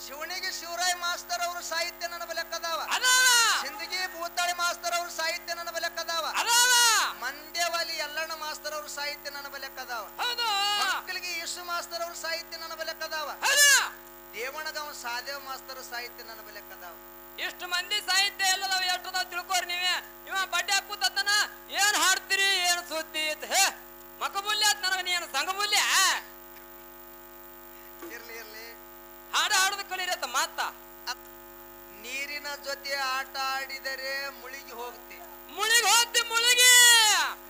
ಶಿವಣಿಗೆ Shivaraya master ಅವರು ಸಾಹಿತ್ಯ ನನ್ನ ಬಲೆಕ್ಕದಾವ. ಸಿಂದಗಿ ಭೂತಾಳಿ ಮಾಸ್ತರ್ ಅವರು ಸಾಹಿತ್ಯ ನನ್ನ ಬಲೆಕ್ಕದಾವ. ಮಂಡ್ಯವಾಲಿ ಯಲ್ಲಣ್ಣ ಮಾಸ್ತರ್ ಅವರು ಸಾಹಿತ್ಯ ನನ್ನ ಬಲೆಕ್ಕದಾವ. ಮಕ್ಕಳಿಗೆ ಯಶು ಮಾಸ್ತರ್ ಅವರು ಸಾಹಿತ್ಯ ನನ್ನ ಬಲೆಕ್ಕದಾವ. ದೇವಣಗಾಂವ ಸಾದೇವ ಮಾಸ್ತರ್ ಸಾಹಿತ್ಯ ನನ್ನ ಬಲೆಕ್ಕದಾವ. ಇಷ್ಟು ಮಂದಿ ಸಾಹಿತ್ಯ ಎಲ್ಲದಾವ, ಎಷ್ಟದಾವ ತಿಳ್ಕೋರಿ ನೀವೇ. ಇವ ಬಡ್ಡೆ ಹಾಕುತ್ತನ ಏನ್ ಹಾಡ್ತೀರಿ ಏನ್ ಸುದ್ದಿ ಹೇ ಮಕಬೂಲ್ಯ ಅಂತ ನನಗ ನೀನು ಸಂಗಮೂಲ್ಯ. ಇರ್ಲಿ ಇರ್ಲಿ, ಹಾಡ ಹಾಡೋದು ಕಲೀರತ್ತ ಮಾತ. ನೀರಿನ ಜೊತೆ ಆಟ ಆಡಿದರೆ ಮುಳುಗಿ ಹೋಗ್ತಿ. ಮುಳುಗಿ ಹೋಗ್ತಿ ಮುಳುಗಿ.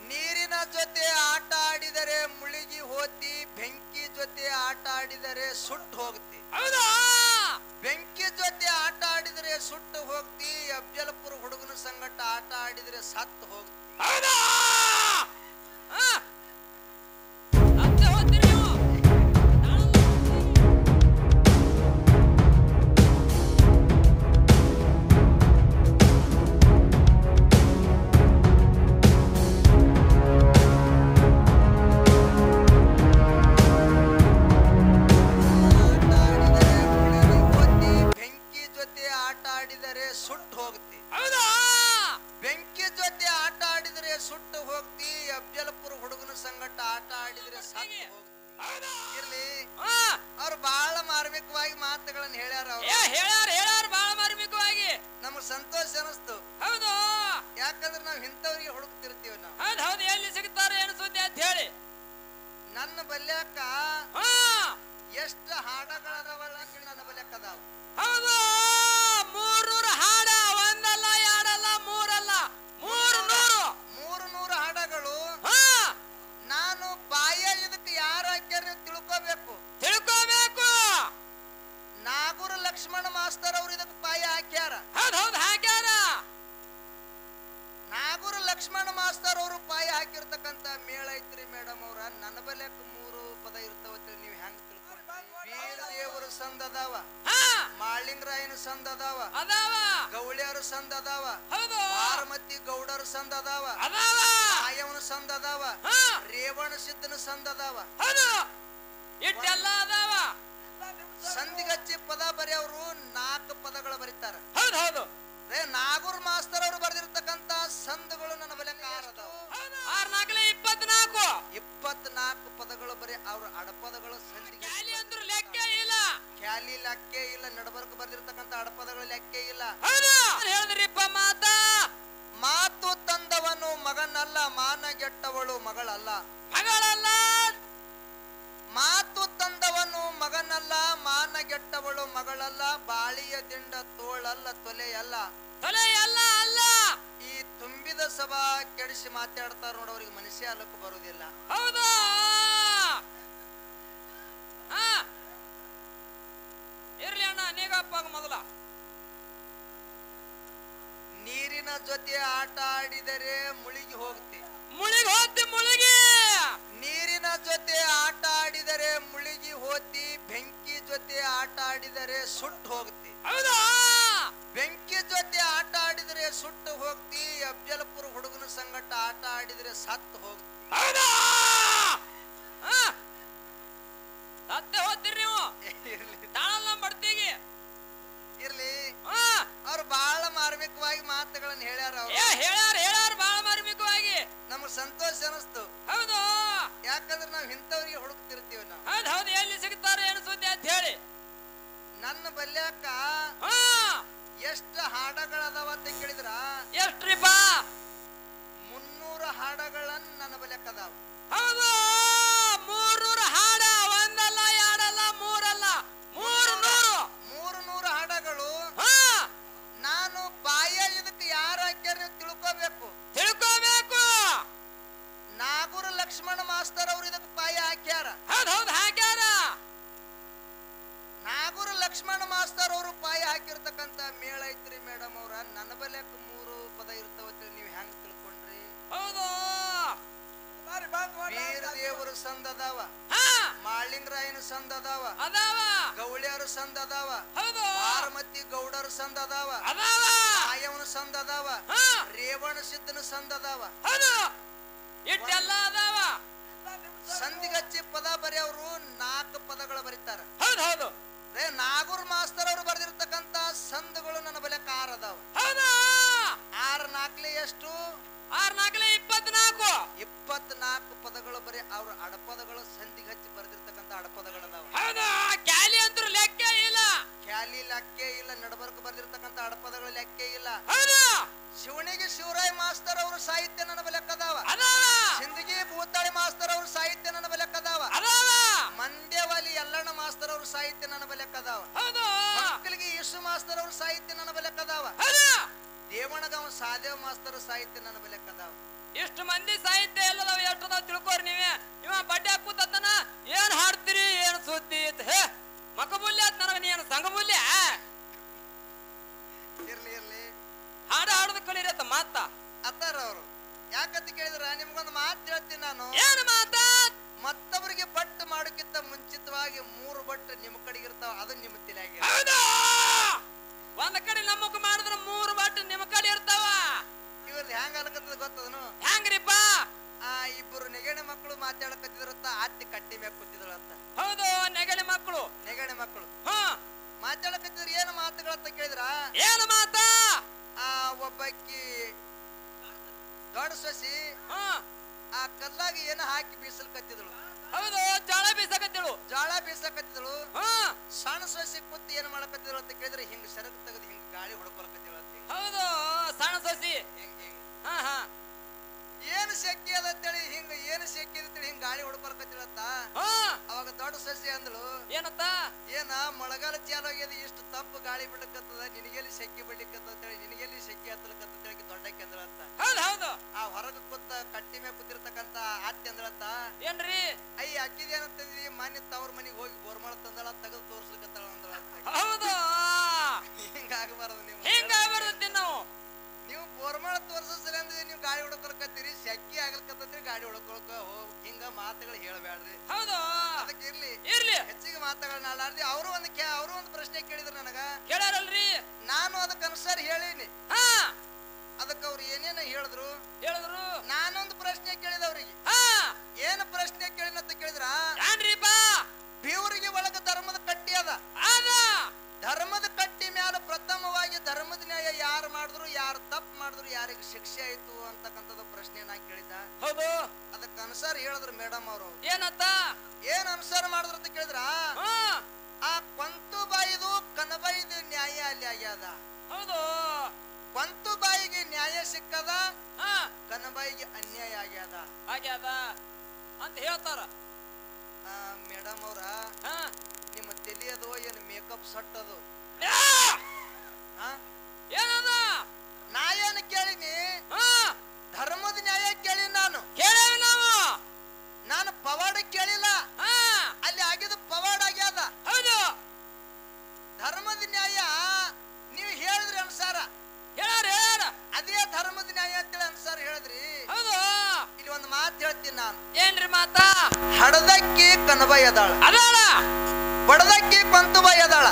ನೀರಿನ ಜೊತೆ ಆಟ ಆಡಿದರೆ ಮುಳುಗಿ ಹೋತಿ. ಬೆಂಕಿ ಜೊತೆ ಆಟ ಆಡಿದರೆ ಸುಟ್ಟು ಹೋಗ್ತಿ. ಹೌದಾ? ಬೆಂಕಿ ಜೊತೆ ಆಟ ಆಡಿದರೆ ಸುಟ್ಟು ಹೋಗ್ತಿ. ಅಫ್ಜಲ್ಪುರ ಹುಡುಗನ ಸಂಗಟ ಆಟ ಆಡಿದರೆ ಸತ್ತು ಹೋಗ್ತಿ. ಹೌದಾ? ಸುಟ್ಟು ಹೋಗ್ತಿ. ಬೆಂಕಿ ಜೊತೆ ಆಟ ಆಡಿದರೆ ಸುಟ್ಟು ಹೋಗ್ತಿ. ಅಫ್ಜಲ್ಪುರ ಹುಡುಗನ ಸಂಗಟ ಆಟ ಆಡಿದರೆ ಸತ್ತು ಹೋಗ್ತಿ. ಇರ್ಲಿ, ಅವ್ರು ಬಹಳ ಮಾರ್ಮಿಕವಾಗಿ ಮಾತುಗಳನ್ನ ಹೇಳ್ಯಾರ. ಹೇಳ್ಯಾರ ಬಹಳ ಮಾರ್ಮಿಕವಾಗಿ. ನಮಗ್ ಸಂತೋಷ ಅನಿಸ್ತು. ಹೌದು, ಯಾಕಂದ್ರೆ ನಾವ್ ಇಂಥವ್ರಿಗೆ ಹುಡುಕ್ತಿರ್ತೀವಿ. ನಾವು ಹೌದು ಎಲ್ಲಿ ಸಿಗ್ತಾರೆ ಏನು ಸುದ್ದಿ ಅಂತ ಹೇಳಿ ನನ್ನ ಬಲ್ಯಾಕ ಎಷ್ಟು ಹಾಡಗಳದಾವಲ್ಲ ನನ್ನ ಬಲ್ಯಾಕ ಅದಾವ. ಹೌದು, 300 ಹಾಡ, ಒಂದಲ್ಲ ಎರಡಲ್ಲ ಮೂರಲ್ಲ 300 ಹಾಡಗಳು. ನಾನು ಬಾಯ ಇದಕ್ಕೆ ಯಾರು ಹಾಕ್ಯಾರ ನೀವು ತಿಳ್ಕೋಬೇಕು. ನಾಗೂರು ಲಕ್ಷ್ಮಣ ಮಾಸ್ತರ್ ಅವರು ಇದಕ್ಕೆ ಪಾಯ ಹಾಕ್ಯಾರ. ಹೌದು ಹಾಕ್ಯಾರ. ನಾಗೂರು ಲಕ್ಷ್ಮಣ ಮಾಸ್ತರ್ ಅವರು ಪಾಯ ಹಾಕಿರ್ತಕ್ಕಂತ ಮೇಳ ಐತ್ರಿ ಮೇಡಮ್ ಅವ್ರ. ನನ್ನ ಬಲ್ಯಾಕ 3 ಪದ ಇರ್ತಾವ. ನೀವು ಹೆಂಗ್ ಬೀರ ದೇವರು ಸಂದ ಅದಾವ, ಮಾಳಿಂಗರಾಯನ ಸಂದ ಅದಾವ, ಗೌಳ್ಯಾರ ಸಂದ ಅದಾವ, ಪಾರ್ವತಿ ಗೌಡರ ಸಂದ ಅದಾವ, ಆಯವನ ಸಂದ ಅದಾವ, ರೇವಣ ಸಿದ್ದನ ಸಂದ ಅದಾವ. ಇಟ್ಟೆಲ್ಲ ಅದಾವ. ಸಂದಿಗಚ್ಚಿ ಪದ ಬರೆಯವರು 4 ಪದಗಳು ಬರೀತಾರ. ಹೌದು, ನಾಗೂರ್ ಮಾಸ್ತರ್ ಅವರು ಬರೆದಿರ್ತಕ್ಕಂತ ಸಂದಗಳು ನನ್ನ ಬಲೆ 24 ಪದಗಳು ಬರೀ ಅವ್ರ ಅಡಪದಗಳು. ಲೆಕ್ಕ ಇಲ್ಲ, ಖ್ಯಾಲಿ ಲೆಕ್ಕೆ ಇಲ್ಲ. ನಡಬರ್ಕ ಬರೆದಿರ್ತಕ್ಕಂತ ಅಡಪದಗಳು ಲೆಕ್ಕೆ ಇಲ್ಲ. ಹೇಳಿದ್ರಿಪ್ಪ ಮಾತ. ಮಾತು ತಂದವನು ಮಗನಲ್ಲ, ಮಾನಗೆಟ್ಟವಳು ಮಗಳಲ್ಲ. ಮಾತು ತಂದವನು ಮಗನಲ್ಲ, ಮಾನಗೆಟ್ಟವಳು ಮಗಳಲ್ಲ. ಬಾಳಿಯ ದಿಂಡ ತೋಳಲ್ಲ, ತೊಲೆಯಲ್ಲ. ಅಲ್ಲ. ಈ ತುಂಬಿದ ಸಭಾ ಕೆಡಿಸಿ ಮಾತಾಡ್ತಾರ ನೋಡವ್ರಿಗೆ ಮನುಷ್ಯ ಅಲ್ಲಕ್ಕೂ ಬರುವುದಿಲ್ಲ. ಹೌದಾ? ಇರ್ಲಿ ಅಣ್ಣ, ನೀಗಪ್ಪ ಮೊದಲ. ನೀರಿನ ಜೊತೆ ಆಟ ಆಡಿದರೆ ಮುಳುಗಿ ಹೋಗ್ತಿ. ಮುಳುಗಿ. ನೀರಿನ ಜೊತೆ ಆಟ ಆಡಿದರೆ ಮುಳುಗಿ ಹೋತಿ. ಬೆಂಕಿ ಜೊತೆ ಆಟ ಆಡಿದರೆ ಸುಟ್ಟು ಹೋಗ್ತಿ. ಹೌದಾ? ಬೆಂಕಿ ಜೊತೆ ಆಟ ಆಡಿದರೆ ಸುಟ್ಟು ಹೋಗ್ತಿ. ಅಫ್ಜಲ್ಪುರ ಹುಡುಗನ ಸಂಗಟ ಆಟ ಆಡಿದರೆ ಸತ್ತು ಹೋಗ್ತಿ. ಹೌದಾ? ಸತ್ತೆ ಹೋಗ್ತೀರಿ ನೀವು. ತಾಳಲ್ಲ ಬಡ್ತಿಗೆ. ಇರ್ಲಿ, ಅವ್ರು ಬಹಳ ಮಾರ್ಮಿಕವಾಗಿ ಮಾತುಗಳನ್ನ ಹೇಳ್ಯಾರ. ಹೇಳ್ಯಾರ ಬಹಳ ಮಾರ್ಮಿಕವಾಗಿ. ನಮಗ್ ಸಂತೋಷ ಅನಿಸ್ತು. ಹೌದು, ಯಾಕಂದ್ರೆ ನಾವ್ ಇಂಥವ್ರಿಗೆ ಹುಡುಕ್ತಿರ್ತೀವಿ. ನಾವು ಹೌದು ಎಲ್ಲಿ ಸಿಗ್ತಾರೆ ಏನು ಸುದ್ದಿ ಅಂತ ಹೇಳಿ ನನ್ನ ಬಲ್ಯಾಕ ಎಷ್ಟು ಹಾಡಗಳದಾವ ಅಂತ ಕೇಳಿದ್ರ ಎಷ್ಟ್ರಿಪ್ಪ? 300 ಹಾಡಗಳನ್ನ ನನ್ನ ಬಲ್ಯಾಕ ಅದಾವ. ಹೌದು, 300 ಹಾಡ, ಒಂದಲ್ಲ ಎರಡಲ್ಲ ಮೂರಲ್ಲ 300 ಹಾಡಗಳು. ನಾನು ಬಾಯ ಇದಕ್ಕೆ ಯಾರು ಹಾಕ್ಯಾರ ನೀವು ತಿಳ್ಕೋಬೇಕು. ನಾಗೂರು ಲಕ್ಷ್ಮಣ ಮಾಸ್ತರ್ ಅವರು ಇದಕ್ಕೆ ಪಾಯ ಹಾಕ್ಯಾರ. ಹೌದು ಹಾಕ್ಯಾರ. ನಾಗೂರು ಲಕ್ಷ್ಮಣ ಮಾಸ್ತರ್ ಅವರು ಪಾಯ ಹಾಕಿರ್ತಕ್ಕಂತ ಮೇಳ ಐತ್ರಿ ಮೇಡಮ್ ಅವ್ರ. ನನ್ನ ಬಲ್ಯಾಕ 3 ಪದ ಇರ್ತಾವ. ನೀವು ಹೆಂಗ್ ತಿಳ್ಕೊಂಡ್ರಿ? ಹೌದು, ಬೀರ ದೇವರು ಸಂದ ಅದಾವ, ಮಾಳಿಂಗರಾಯನ ಸಂದ ಅದಾವ, ಗೌಳ್ಯಾರ ಸಂದ ಅದಾವ, ಪಾರ್ವತಿ ಗೌಡರ ಸಂದ ಅದಾವ, ಆಯವನ ಸಂದ ಅದಾವ, ರೇವಣ ಸಿದ್ದನ ಸಂದ ಅದಾವ. ಇಟ್ಟೆಲ್ಲ ಅದಾವ. ಸಂದಿಗಚ್ಚಿ ಪದ ಬರೆಯವರು 4 ಪದಗಳು ಬರೀತಾರ. ಹೌದು ನಾಗೂರ್ ಮಾಸ್ತರ್ ಅವರು ಬರೆದಿರ್ತಕ್ಕಂತ ಸಂದಗಳು ನನ್ನ ಬಲೆ ಕಾರ್ ಅದಾವ. ಹೌದಾ? 6 4 ಎಷ್ಟು? 6 4 24. 24 ಪದಗಳು ಬರೀ ಅವ್ರ ಅಡಪದಗಳು ಸಂಧಿಗೆ ಹಚ್ಚಿ ಬರೆದಿರ್ತಕ್ಕಂತ ಅಡಪದಗಳದಾವ. ಹೌದಾ? ಕ್ಯಾಲಿ ಅಂತೂ ಲೆಕ್ಕ ಇಲ್ಲ. ಕ್ಯಾಲಿ ಲೆಕ್ಕೆ ಇಲ್ಲ. ನಡಬರ್ಕ ಬರೆದಿರ್ತಕ್ಕಂತ ಅಡಪದಗಳ ಲೆಕ್ಕೆ ಇಲ್ಲ. ಹೌದಾ? ಶಿವಣಿಗೆ ಶಿವರಾಯ್ ಮಾಸ್ತರ್ ಅವ್ರ ಸಾಹಿತ್ಯ ನನ್ನ ಬಲೆಕ್ಕದಾವ. ಸಿಂದಗಿ ಭೂತಾಳಿ ಮಾಸ್ತರ್ ಅವ್ರ ಸಾಹಿತ್ಯ ನನ್ನ ಬಲೆಕ್ಕದಾವ. ಮಂಡ್ಯವಾಲಿ ಯಲ್ಲಣ್ಣ ಮಾಸ್ತರ್ ಅವ್ರ ಸಾಹಿತ್ಯ ನನ್ನ ಬಲೆಕ್ಕದಾವ. ಮಕ್ಕಳಿಗೆ ಯಶು ಮಾಸ್ತರ್ ಅವ್ರ ಸಾಹಿತ್ಯ ನನ್ನ ಬಲೆಕ್ಕದಾವ. ದೇವಣಗಾಂವ್ ಸಾದೇವ್ ಮಾಸ್ತರ್ ಸಾಹಿತ್ಯ ನನ್ನ ಬಲೆಕ್ಕದಾವ. ಇಷ್ಟು ಮಂದಿ ಸಾಹಿತ್ಯ ಎಲ್ಲದಾವ. ಎಷ್ಟು ತಿಳ್ಕೋರಿ ನೀವೇ. ಇವ ಬಡ್ಡೆ ಕೂತನ ಏನ್ ಹಾಡ್ತೀರಿ ಏನ್ ಸುದ್ದಿ ಹೇ ಮಕಬುಲ್ಯ ನನಗ ನೀನು ಸಂಗಬುಲ್ಯ. ಇರ್ಲಿ ಇರ್ಲಿ ಹಾಡ ಹಾಡದ ಕಲೀರತ್ತ ಮಾತ ಅತ್ತಾರ ಅವರು. ಯಾಕಂತ ಕೇಳಿದ್ರ ನಿಮ್ಗೊಂದು ಮಾತು ಹೇಳ್ತೀನಿ ನಾನು. ಏನು ಮಾತ? ಮತ್ತೊಬ್ಬರಿಗೆ ಬಟ್ ಮಾಡೋಕ್ಕಿಂತ ಮುಂಚಿತವಾಗಿ 3 ಬಟ್ ನಿಮ್ಮ ಕಡೆಗೆ ಇರ್ತಾವ. ಅದು ನಿಮ್ಮ ತಲೆಯಾಗಿ. ಒಂದ್ ಕಡೆ ನಮ್ಮಕ್ಕ ಮಾಡಿದ್ರ 3 ಬಟ್ ನಿಮ್ಮ ಕಡೆ ಇರ್ತಾವ. ಇವ್ರದ್ದು ಹೆಂಗ ಅನ್ಕತ್ತದ ಗೊತ್ತದನು? ಹೆಂಗ್ರಿಪ್ಪ? ಇಬ್ಬರು ನೆಗಣೆ ಮಕ್ಕಳು ಮಾತಾಡಕತ್ತಿದ್ರತ್ತ. ಅತ್ತಿ ಕಟ್ಟಿ ಮ್ಯಾಗ ಕೂತಿದ್ರತ್ತ. ಹೌದು, ನೆಗಣೆ ಮಕ್ಕಳು. ನೆಗಣೆ ಮಕ್ಕಳು ಮಾತಾಡಕತ್ತಿದ್ರ. ಏನು ಮಾತುಗಳಂತ ಕೇಳಿದ್ರ? ಏನು ಮಾತ? ಒಬ್ಬಕ್ಕಿ ದೊಡ್ಡ ಸೊಸಿ ಆ ಕಲ್ಲಾಗ ಏನೋ ಹಾಕಿ ಬೀಸಲ್ಕತ್ತಿದಳು. ಹೌದು, ಜಾಳ ಬೀಸಕತ್ತಿಳು. ಜಾಳ ಬೀಸಕತ್ತಿದಳು. ಸಣ್ಣ ಸೊಸಿ ಕೂತಿ ಏನ್ ಮಾಡಕತ್ತಿದಳು ಅಂತ ಕೇಳಿದ್ರೆ ಹಿಂಗ್ ಸರಗ್ ತೆಗೆದು ಹಿಂಗ್ ಗಾಳಿ ಹೊಡ್ಕೊಳಕತ್ತಿದಳು ಅಂತ. ಹೌದು, ಸಣ್ಣ ಸೊಸಿ ಹಿಂಗ್ ಹಿಂಗ್ ಏನು ಶೆಕ್ಕಿ ಅದ ಅಂತೇಳಿ ಹಿಂಗ ಏನು ಶೆಕ್ಕಿ ಅಂತೇಳಿ ಹಿಂಗ್ ಗಾಳಿ ಹೊಡ್ಕೊಳಕತ್ತಿಳತ್ತ. ಅವಾಗ ದೊಡ್ಡ ಸೊಸಿ ಅಂದಳು, ಏನತ್ತ? ಏನ ಮಳೆಗಾಲ ಚಾಲು ಆಗ್ಯದ, ಇಷ್ಟು ತಂಪು ಗಾಳಿ ಬಿಡ್ಲಕತ್ತದ, ನಿನಗೆಲ್ಲಿ ಶೆಕ್ಕಿ ಬಿಡ್ಲಿಕ್ಕತ್ತ ಅಂತೇಳಿ, ನಿನಗೆಲ್ಲಿ ಶೆಕ್ಕಿ ಹತ್ತಲಕತ್ತ ಅಂತೇಳಿ ದೊಡ್ಡಕ್ಕೆ ಅಂದಳತ್ತ. ಹೌದು, ಆ ಹೊರಗ ಕೂತ ಕಟ್ಟಿ ಮ್ಯಾಗ ಕೂತಿರ್ತಕ್ಕಂತ ಅತ್ತಿ ಅಂದಳತ್ತ, ಏನ್ರಿ ಅಯ್ಯ ಅಕ್ಕಿದೇನಂತಂದ್ರಿ ಮಾನ್ಯ ತವ್ರ ಮನಿಗೆ ಹೋಗಿ ಬೋರ್ಮಾಳ ತಂದಳ ತೆಗೆದು ತೋರ್ಸ್ಲಿಕ್ಕತ್ತಾಳ ಅಂದಳತ್ತ. ಹೌದು, ಹಿಂಗಾಗಬಾರದು. ನೀವು ಹಿಂಗಾಗಬಾರ್ದಂತೆ. ನೀವು ಬೋರ್ಮಾಳ ತೋರ್ಸಲ್ಲ ಅಂದ್ರೆ ನೀವು ಗಾಳಿ ಹೊಡ್ಕೊಳಕತ್ತೀರಿ, ಶೆಕ್ಕಿ ಆಗ್ಲಕತ್ತಂದ್ರೆ ಗಾಳಿ ಹೊಡ್ಕೊಳಕ ಹಿಂಗ ಮಾತುಗಳು ಹೇಳ್ಬ್ಯಾಡ್ರಿ. ಹೌದು, ಅದಕ್ಕೆ ಇರ್ಲಿ ಇರ್ಲಿ ಹೆಚ್ಚಿಗೆ ಮಾತುಗಳನ್ನ ಆಡಾಡ್ದಿ. ಅವರು ಒಂದು ಪ್ರಶ್ನೆ ಕೇಳಿದ್ರು ನನಗ. ಕೇಳಾರಲ್ರಿ? ನಾನು ಅದಕ್ಕೆ ಅನುಸಾರ ಹೇಳೀನಿ. ಅದಕ್ಕೆ ಅವ್ರು ಏನೇನ ಹೇಳಿದ್ರು. ನಾನೊಂದು ಪ್ರಶ್ನೆ ಕೇಳಿದ ಅವ್ರಿಗೆ. ಏನು ಪ್ರಶ್ನೆ ಕೇಳಿನಂತ ಕೇಳಿದ್ರ, ಬೀವರಿಗೆ ಒಳಗ ಧರ್ಮದ ಕಟ್ಟಿ ಅದ. ಧರ್ಮದ ಕಟ್ಟಿ ಮ್ಯಾಲ ಪ್ರಥಮವಾಗಿ ಧರ್ಮದ ನ್ಯಾಯ ಯಾರು ಮಾಡಿದ್ರು, ಯಾರು ತಪ್ಪು ಮಾಡಿದ್ರು, ಯಾರಿಗೆ ಶಿಕ್ಷೆ ಆಯ್ತು ಅಂತಕ್ಕಂಥದ್ದು ಪ್ರಶ್ನೆ ನಾ ಕೇಳಿದ. ಹೌದು, ಅದಕ್ಕೆ ಅನುಸಾರ ಹೇಳಿದ್ರು ಮೇಡಮ್ ಅವರು. ಏನತ್ತ? ಏನ್ ಅನುಸಾರ ಮಾಡಿದ್ರು ಅಂತ ಕೇಳಿದ್ರ, ಆ ಕೊಂತುಬಾಯಿದು ಕನಬಾಯಿದು ನ್ಯಾಯ ಅಲ್ಲಿ ಆಗ್ಯದ. ಹೌದು, ಕೊಂತುಬಾಯಿಗೆ ನ್ಯಾಯ ಸಿಕ್ಕದ, ಕನಬಾಯಿಗೆ ಅನ್ಯಾಯ ಆಗ್ಯದ ಅಂತ ಹೇಳ್ತಾರ. ಮೇಡಮ್ ಅವ್ರ, ನಿಮ್ಮ ತಲಿಯದು ಏನು ಮೇಕಪ್ ಸಟ್ ಅದು? ಏನದ? ನಾ ಏನು ಕೇಳಿನಿ? ಧರ್ಮದ ನ್ಯಾಯ ಕೇಳಿ. ಕೇಳೇವಿ ನಾನು ಪವಾಡ ಕೇಳಿಲ್ಲ. ಅಲ್ಲಿ ಆಗಿದ ಪವಾಡ ಆಗ್ಯದ. ಹೌದು, ಧರ್ಮದ ನ್ಯಾಯ ನೀವು ಹೇಳಿದ್ರಿ ಅನುಸಾರ. ಹೇಳ ಅದೇ ಧರ್ಮದ ನ್ಯಾಯ ಅಂತೇಳಿ ಅನುಸಾರ ಹೇಳಿದ್ರಿ. ಹೌದು, ಇಲ್ಲಿ ಒಂದು ಮಾತು ಹೇಳ್ತೀನಿ ನಾನು. ಏನ್ರಿ ಮಾತ? ಹಡದಕ್ಕಿ ಕನಬಾಯಿ ಅದಾಳ, ಬಡದಕ್ಕಿ ಕೊಂತುಬಾಯಿ ಅದಾಳ.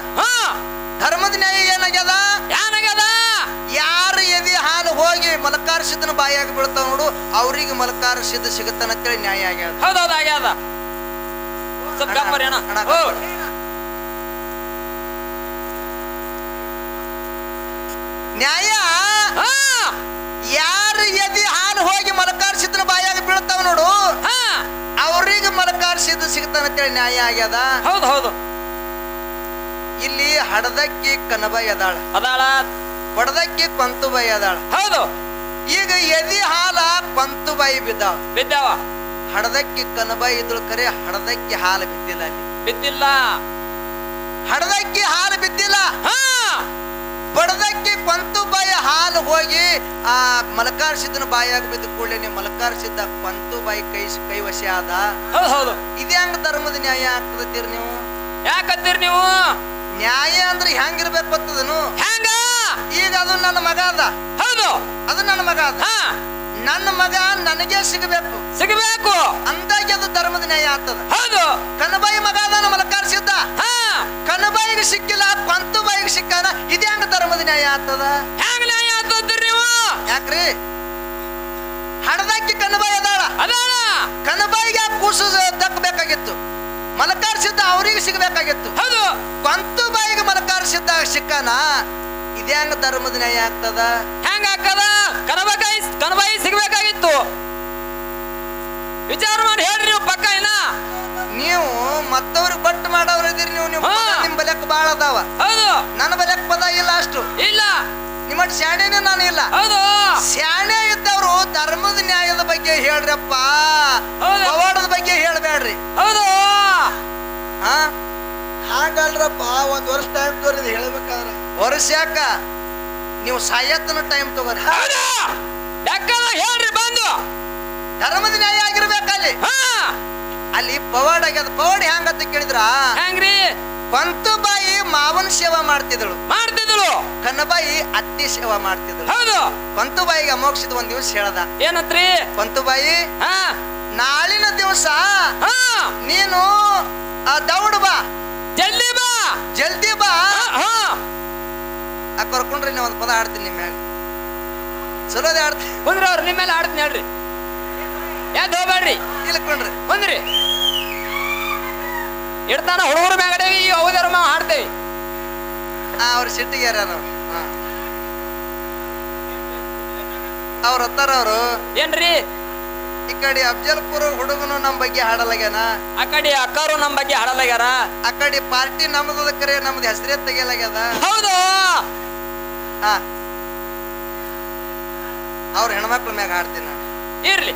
ಧರ್ಮದ ನ್ಯಾಯ ಏನಾಗ್ಯದ? ಯಾರು ಎದಿ ಹಾಲು ಹೋಗಿ ಮಲಕಾರ ಸಿದ್ದನ ಬಾಯಾಗಿ ಬೀಳ್ತಾವ ನೋಡು, ಅವ್ರಿಗೆ ಮಲಕಾರ ಸಿದ್ಧ ಸಿಗುತ್ತಾನ ಅಂತೇಳಿ ನ್ಯಾಯ ಆಗ್ಯದ. ಹೌದೌದು, ಆಗ್ಯದ. ನ್ಯಾಯ ಯಾರು ಎದಿ ಹಾಲು ಹೋಗಿ ಮಲಕಾರ ಸಿದ್ದನ ಬಾಯಾಗಿ ಬೀಳ್ತಾವ ನೋಡು, ಅವ್ರಿಗೆ ಮಲಕಾರ ಸಿದ್ಧ ಸಿಗುತ್ತಾನ ಅಂತೇಳಿ ನ್ಯಾಯ ಆಗ್ಯದ. ಹೌದು, ಇಲ್ಲಿ ಹಡದಕ್ಕಿ ಕನಬಾಯಿ ಅದಾಳ, ಬಡದಕ್ಕಿ ಕೊಂತುಬಾಯಿ ಅದಾಳ. ಹೌದು, ಈಗ ಎದಿ ಹಾಲ ಕೊಂತುಬಾಯಿ ಬಿದ್ದಾವ. ಹಡದಕ್ಕಿ ಕನಬಾಯಿ ಇದ್ಳು, ಕರೆ ಹಡದಕ್ಕಿ ಹಾಲು ಬಿದ್ದಿಲ್ಲ. ಹಡದಕ್ಕಿ ಹಾಲು ಬಿದ್ದಿಲ್ಲ. ಬಡದಕ್ಕಿ ಕೊಂತುಬಾಯಿ ಹಾಲು ಹೋಗಿ ಆ ಮಲಕಾರ ಸಿದ್ದನ ಬಾಯಾಗ ಬಿದ್ದ ಕೂಡಲೇ ಮಲಕಾರ ಸಿದ್ದ ಕೊಂತುಬಾಯಿ ಕೈ ವಶ ಆದ. ಹೌದು, ಇದೇ ಹಂಗ ಧರ್ಮದ ನ್ಯಾಯ ಆಗ್ತದತ್ತೀರಿ ನೀವು? ಯಾಕತ್ತೀರಿ ನೀವು? ನ್ಯಾಯ ಅಂದ್ರೆ ಹೆಂಗಿರ್ಬೇಕು ಗೊತ್ತದನು? ಹೆಂಗ? ಈಗ ಅದು ನನ್ನ ಮಗ ಅದ. ಹೌದು, ಅದು ನನ್ನ ಮಗ ಅದ. ನನ್ನ ಮಗ ನನಗೆ ಸಿಗಬೇಕು ಅಂದಾಗಿ ಅದು ಧರ್ಮದ ನ್ಯಾಯ ಆಗ್ತದ. ಹೌದು, ಕನಬಾಯಿ ಮಗ ಅದ ಮಲಕಾರ ಸಿದ್ದ, ಕನಬಾಯಿಗೆ ಸಿಕ್ಕಿಲ್ಲ, ಕೊಂತುಬಾಯಿಗೆ ಸಿಕ್ಕಾನ. ಇದೇ ಹಂಗ ಧರ್ಮದ ನ್ಯಾಯ ಆಗ್ತದ? ಹೆಂಗ ನ್ಯಾಯ ಆಗ್ತದ್ರಿ ನೀವು? ಯಾಕ್ರಿ? ಹಡದಕ್ಕಿ ಕನಬಾಯಿ ಅದಾಳ, ಕನಬಾಯಿಗೆ ಕೂಸು ದಕ್ಕಬೇಕಾಗಿತ್ತು. ಮಲಕಾರ ಸಿದ್ಧ ಅವ್ರಿಗೆ ಸಿಗ್ಬೇಕಾಗಿತ್ತು. ಹೌದು. ಕೊಂತು ಬಾಯಿಗೆ ಮಲಕಾರ ಸಿದ್ಧ ಸಿಕ್ಕಾನ. ಇದ್ಯಾಂಗ ಧರ್ಮದ ನ್ಯಾಯ ಆಗ್ತದ? ಹೆಂಗ ಆಗ್ತದ? ಕನಬಾಯಿ ಸಿಗ್ಬೇಕಾಗಿತ್ತು. ವಿಚಾರ ಮಾಡಿ ಹೇಳ್ರಿ ನೀವು ಪಕ್ಕ ಏನ. ನೀವು ಮತ್ತವ್ರಿಗೆ ಬಟ್ಟು ಮಾಡೋರು ಇದೀರಿ ನೀವು. ನಿಮ್ ಬಲ್ಯಕ್ ಬಾಳ ಅದಾವ. ಹೌದು. ನನ್ನ ಬಲ್ಯಕ್ ಪದ ಇಲ್ಲ ಅಷ್ಟು ಇಲ್ಲ. ನಿಮ್ಮ ಶಾಣೆನೇ ನಾನು ಇಲ್ಲ. ಹೌದು. ಶಾಣೆ ಇದ್ದವ್ರು ಧರ್ಮದ ನ್ಯಾಯದ ಬಗ್ಗೆ ಹೇಳ್ರಪ್ಪ, ಪವಾಡದ ಬಗ್ಗೆ ಹೇಳ್ಬೇಡ್ರಿ. ಹೌದು. ಹಾಗಲ್ರಪ್ಪ. ಒಂದ್ ವರ್ಷ ಟೈಮ್ ತೋರಿದ್ ಹೇಳ್ಬೇಕಾದ್ರೆ ವರ್ಷ ಯಾಕ? ನೀವು ಸಾಯತ್ತನ ಟೈಮ್ ತಗೋರಿ. ಹೇಳ್ರಿ ಬಂದು ಧರ್ಮದ ನ್ಯಾಯ ಆಗಿರ್ಬೇಕಲ್ಲಿ. ಅಲ್ಲಿ ಪವಾಡ ಆಗ್ಯದ. ಪವಾಡ ಹೆಂಗಂತ ಕೇಳಿದ್ರ ಹೆಂಗ್ರಿ? ಕೊಂತು ಬಾಯಿ ಮಾವನ ಸೇವಾ ಮಾಡ್ತಿದ್ದಳು. ಕನ್ನಬಾಯಿ ಅತ್ತಿ ಸೇವಾ ಮಾಡ್ತಿದ್ದಳು. ಹೌದು. ಕೊಂತು ಬಾಯಿಗೆ ಅಮೋಕ್ಷದ ಒಂದ್ ದಿವಸ ಹೇಳದ. ಏನತ್ರಿ? ಕೊಂತು ಬಾಯಿ, ನಾಳಿನ ದಿವಸ ನೀನು ದೌಡ್ ಬಾ, ಜಲ್ದಿ ಬಾ, ಜಲ್ದಿ ಬಾ. ಕರ್ಕೊಂಡ್ರಿ ನಾ ಒಂದ್ ಪದ ಆಡ್ತೀನಿ ನಿಮ್ಮ ಮ್ಯಾಗ. ಚಲೋದೇ ಆಡ್ತೀನಿ. ಕುಂದ್ರಿ ಅವ್ರು ನಿಮ್ಮ ಮೇಲೆ ಆಡ್ತೀನಿ ಹೇಳ್ರಿ. ಯಾವ್ದು ಹೋಗ್ಬೇಡ್ರಿ. ಇಲ್ಕೊಂಡ್ರಿ ಕುಂದ್ರಿ. ಇಡ್ತಾನ ಹುಡುಗರ ಮ್ಯಾಗಡೇವಿ ಹೌದಾರ ಮಾವ ಹಾಡ್ತೇವಿ. ಅವ್ರ ಸಿಟ್ಟಿಗೆ ನಾವು ಅವ್ರ ಹತ್ತಾರ ಅವರು ಏನ್ರಿ? ಈ ಕಡೆ ಅಫ್ಜಲ್ಪುರ ಹುಡುಗನು ನಮ್ ಬಗ್ಗೆ ಹಾಡಲಾಗ್ಯಾನ, ಆ ಕಡೆ ಅಕ್ಕಾರು ನಮ್ ಬಗ್ಗೆ ಹಾಡಲಾಗ್ಯಾರ, ಆ ಕಡೆ ಪಾರ್ಟಿ ನಮ್ದ ಕರೆ ನಮ್ದು ಹೆಸರೇ ತೆಗಿಯಲಾಗ್ಯದ. ಹೌದು. ಅವ್ರ ಹೆಣ್ಮಕ್ಳ ಮ್ಯಾಗ ಹಾಡ್ತೀನಿ. ಇರ್ಲಿ.